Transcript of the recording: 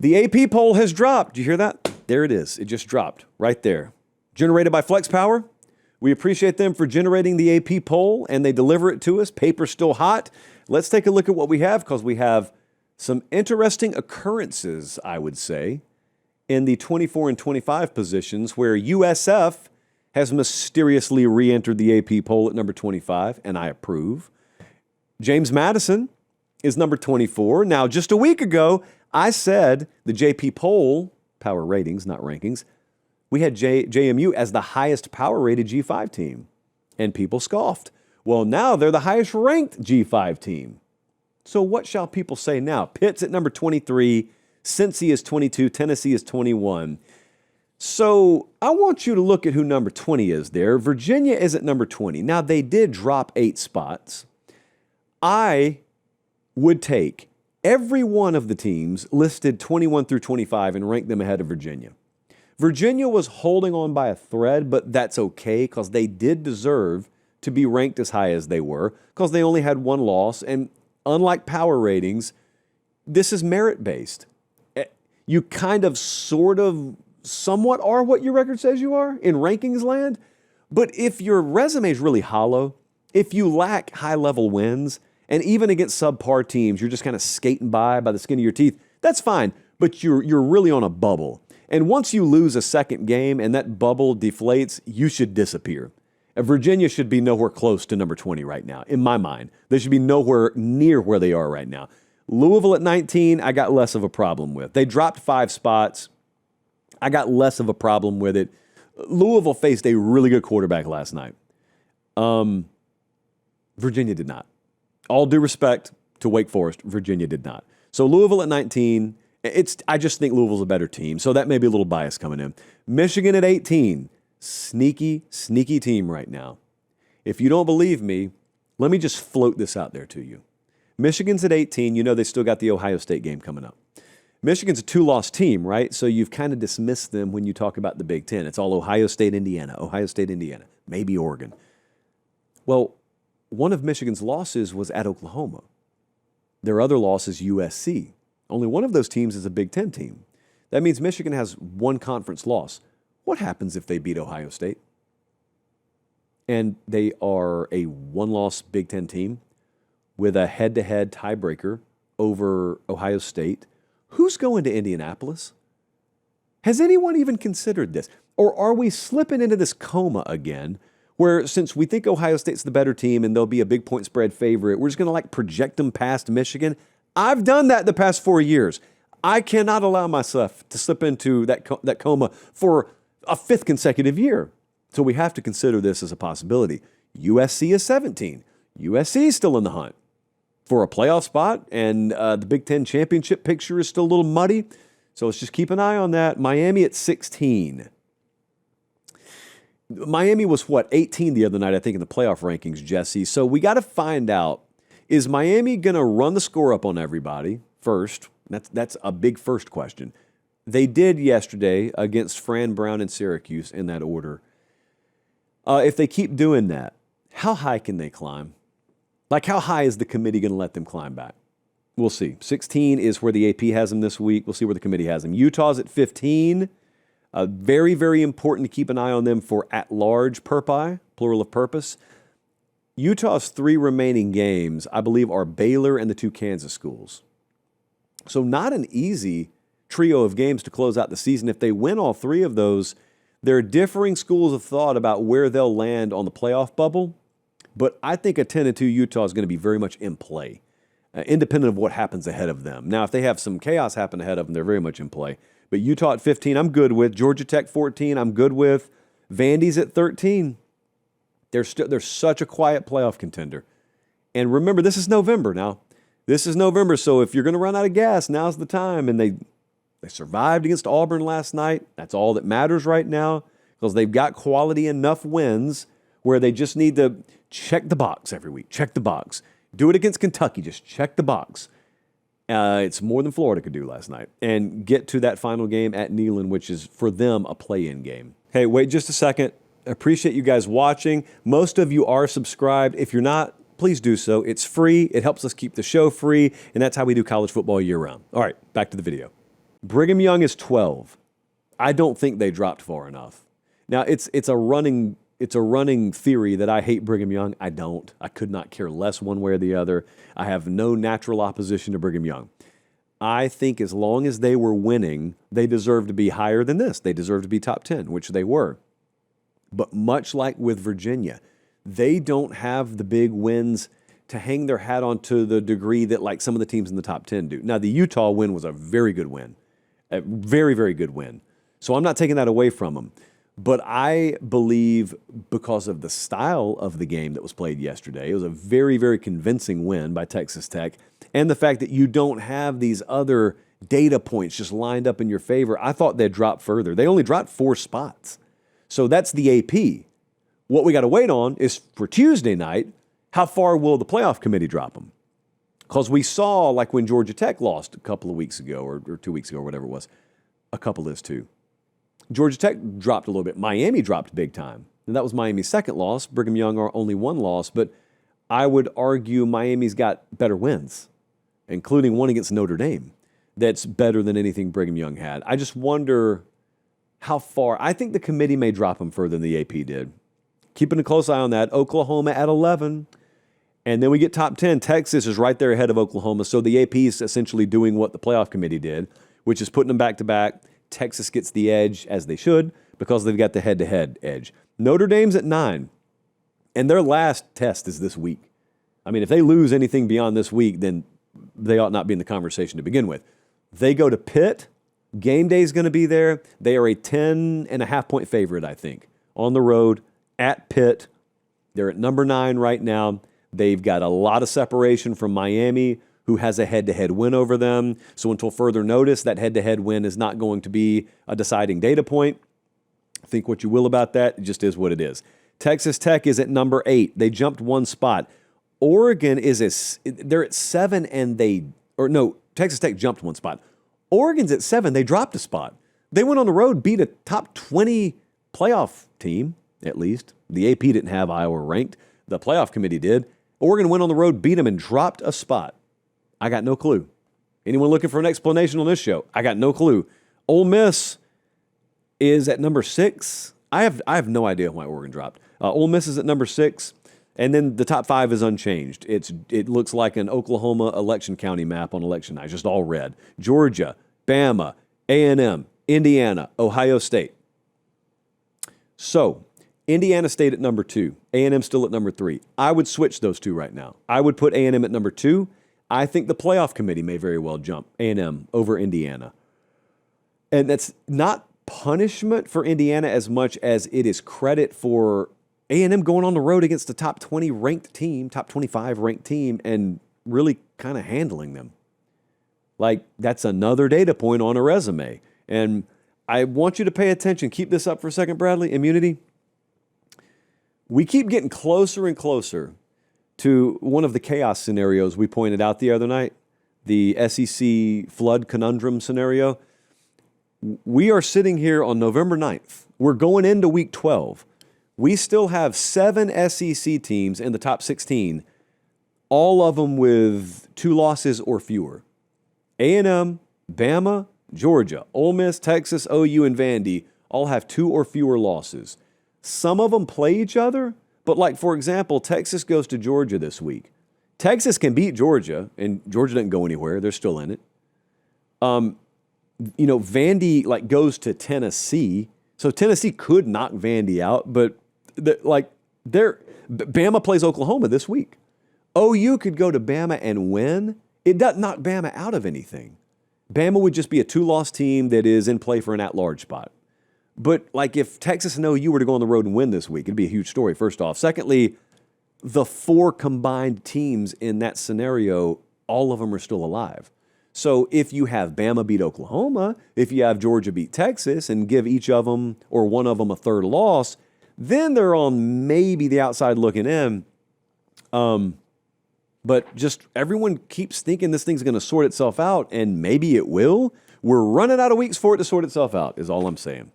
The AP poll has dropped. Do you hear that? There it is. It just dropped right there. Generated by Flex Power. We appreciate them for generating the AP poll, and they deliver it to us. Paper's still hot. Let's take a look at what we have, because we have some interesting occurrences, I would say, in the 24 and 25 positions, where USF has mysteriously re-entered the AP poll at number 25, and I approve. James Madison is number 24. Now, just a week ago, I said the JP poll, power ratings, not rankings, we had JMU as the highest power-rated G5 team, and people scoffed. Well, now they're the highest-ranked G5 team. So what shall people say now? Pitt's at number 23, Cincy is 22, Tennessee is 21. So I want you to look at who number 20 is there. Virginia is at number 20. Now, they did drop 8 spots. I would take every one of the teams listed 21 through 25 and rank them ahead of Virginia. Virginia was holding on by a thread, but that's okay, because they did deserve to be ranked as high as they were, because they only had 1 loss. And unlike power ratings, this is merit-based. You kind of, sort of, somewhat are what your record says you are in rankings land. But if your resume is really hollow, if you lack high-level wins, and even against subpar teams, you're just kind of skating by the skin of your teeth, that's fine, but you're really on a bubble. And once you lose a second game and that bubble deflates, you should disappear. Virginia should be nowhere close to number 20 right now, in my mind. They should be nowhere near where they are right now. Louisville at 19, I got less of a problem with. They dropped 5 spots. I got less of a problem with it. Louisville faced a really good quarterback last night. Virginia did not. All due respect to Wake Forest, Virginia did not. So Louisville at 19, I just think Louisville's a better team, so that may be a little bias coming in. Michigan at 18, sneaky team right now. If you don't believe me, let me just float this out there to you. Michigan's at 18. You know they still got the Ohio State game coming up. Michigan's a 2-loss team, right? So you've kind of dismissed them when you talk about the Big Ten. It's all Ohio State, Indiana, maybe Oregon. Well, one of Michigan's losses was at Oklahoma. Their other loss is USC. Only one of those teams is a Big Ten team. That means Michigan has 1 conference loss. What happens if they beat Ohio State? And they are a 1-loss Big Ten team with a head-to-head tiebreaker over Ohio State. Who's going to Indianapolis? Has anyone even considered this? Or are we slipping into this coma again, where since we think Ohio State's the better team and they'll be a big point spread favorite, we're just going to project them past Michigan? I've done that the past 4 years. I cannot allow myself to slip into that coma for a 5th consecutive year. So we have to consider this as a possibility. USC is 17. USC is still in the hunt for a playoff spot, and the Big Ten championship picture is still a little muddy. So let's just keep an eye on that. Miami at 16. Miami was, 18 the other night, I think, in the playoff rankings, Jesse. So we got to find out, is Miami going to run the score up on everybody first? That's a big first question. They did yesterday against Fran Brown and Syracuse in that order. If they keep doing that, how high can they climb? How high is the committee going to let them climb back? We'll see. 16 is where the AP has them this week. We'll see where the committee has them. Utah's at 15. Very, very important to keep an eye on them for at-large perpi, plural of purpose. Utah's 3 remaining games, I believe, are Baylor and the 2 Kansas schools. So not an easy trio of games to close out the season. If they win all 3 of those, there are differing schools of thought about where they'll land on the playoff bubble. But I think a 10-2 Utah is going to be very much in play, independent of what happens ahead of them. Now, if they have some chaos happen ahead of them, they're very much in play. But Utah at 15, I'm good with. Georgia Tech 14, I'm good with. Vandy's at 13. They're such a quiet playoff contender. And remember, this is November now. This is November, so if you're going to run out of gas, now's the time. And they survived against Auburn last night. That's all that matters right now, because they've got quality enough wins where they just need to check the box every week. Check the box. Do it against Kentucky. Just check the box. It's more than Florida could do last night. And get to that final game at Neyland, which is, for them, a play-in game. Hey, wait just a second. I appreciate you guys watching. Most of you are subscribed. If you're not, please do so. It's free. It helps us keep the show free, and that's how we do college football year-round. All right, back to the video. Brigham Young is 12. I don't think they dropped far enough. Now, it's a running theory that I hate Brigham Young. I don't. I could not care less one way or the other. I have no natural opposition to Brigham Young. I think as long as they were winning, they deserve to be higher than this. They deserve to be top 10, which they were. But much like with Virginia, they don't have the big wins to hang their hat on to the degree that like some of the teams in the top 10 do. Now, the Utah win was a very good win, a very, very good win. So I'm not taking that away from them. But I believe because of the style of the game that was played yesterday, it was a very, very convincing win by Texas Tech, and the fact that you don't have these other data points just lined up in your favor, I thought they'd drop further. They only dropped 4 spots. So that's the AP. What we got to wait on is for Tuesday night, how far will the playoff committee drop them? Because we saw, like when Georgia Tech lost a couple of weeks ago or 2 weeks ago or whatever it was, a couple is too. Georgia Tech dropped a little bit. Miami dropped big time. And that was Miami's second loss. Brigham Young are only 1 loss, but I would argue Miami's got better wins, including one against Notre Dame. That's better than anything Brigham Young had. I just wonder how far. I think the committee may drop them further than the AP did. Keeping a close eye on that. Oklahoma at 11. And then we get top 10. Texas is right there ahead of Oklahoma. So the AP is essentially doing what the playoff committee did, which is putting them back to back. Texas gets the edge, as they should, because they've got the head-to-head edge. Notre Dame's at 9, and their last test is this week. I mean, if they lose anything beyond this week, then they ought not be in the conversation to begin with. They go to Pitt. Game day is going to be there. They are a 10.5-point favorite, I think, on the road at Pitt. They're at number 9 right now. They've got a lot of separation from Miami, who has a head-to-head win over them. So until further notice, that head-to-head win is not going to be a deciding data point. Think what you will about that. It just is what it is. Texas Tech is at number 8. They jumped 1 spot. Oregon they're at 7 Texas Tech jumped 1 spot. Oregon's at 7. They dropped a spot. They went on the road, beat a top 20 playoff team, at least. The AP didn't have Iowa ranked. The playoff committee did. Oregon went on the road, beat them, and dropped a spot. I got no clue. Anyone looking for an explanation on this show? I got no clue. Ole Miss is at number 6. I have no idea why Oregon dropped. Ole Miss is at number 6, and then the top 5 is unchanged. It looks like an Oklahoma election county map on election night, just all red. Georgia, Bama, A&M, Indiana, Ohio State. So Indiana State at number 2. A&M still at number 3. I would switch those two right now. I would put A&M at number 2. I think the playoff committee may very well jump A&M over Indiana. And that's not punishment for Indiana as much as it is credit for A&M going on the road against a top 20 ranked team, top 25 ranked team, and really kind of handling them. Like, that's another data point on a resume. And I want you to pay attention. Keep this up for a second, Bradley. Immunity. We keep getting closer and closer to one of the chaos scenarios we pointed out the other night, the SEC flood conundrum scenario. We are sitting here on November 9th. We're going into week 12. We still have 7 SEC teams in the top 16, all of them with 2 losses or fewer. A&M, Bama, Georgia, Ole Miss, Texas, OU, and Vandy all have 2 or fewer losses. Some of them play each other, but like, for example, Texas goes to Georgia this week. Texas can beat Georgia, and Georgia doesn't go anywhere. They're still in it. Vandy goes to Tennessee, so Tennessee could knock Vandy out, but Bama plays Oklahoma this week. OU could go to Bama and win. It doesn't knock Bama out of anything. Bama would just be a 2-loss team that is in play for an at-large spot. But if Texas and OU were to go on the road and win this week, it'd be a huge story, first off. Secondly, the 4 combined teams in that scenario, all of them are still alive. So if you have Bama beat Oklahoma, if you have Georgia beat Texas and give each of them or one of them a 3rd loss, then they're on maybe the outside looking in. But just everyone keeps thinking this thing's going to sort itself out, and maybe it will. We're running out of weeks for it to sort itself out, is all I'm saying.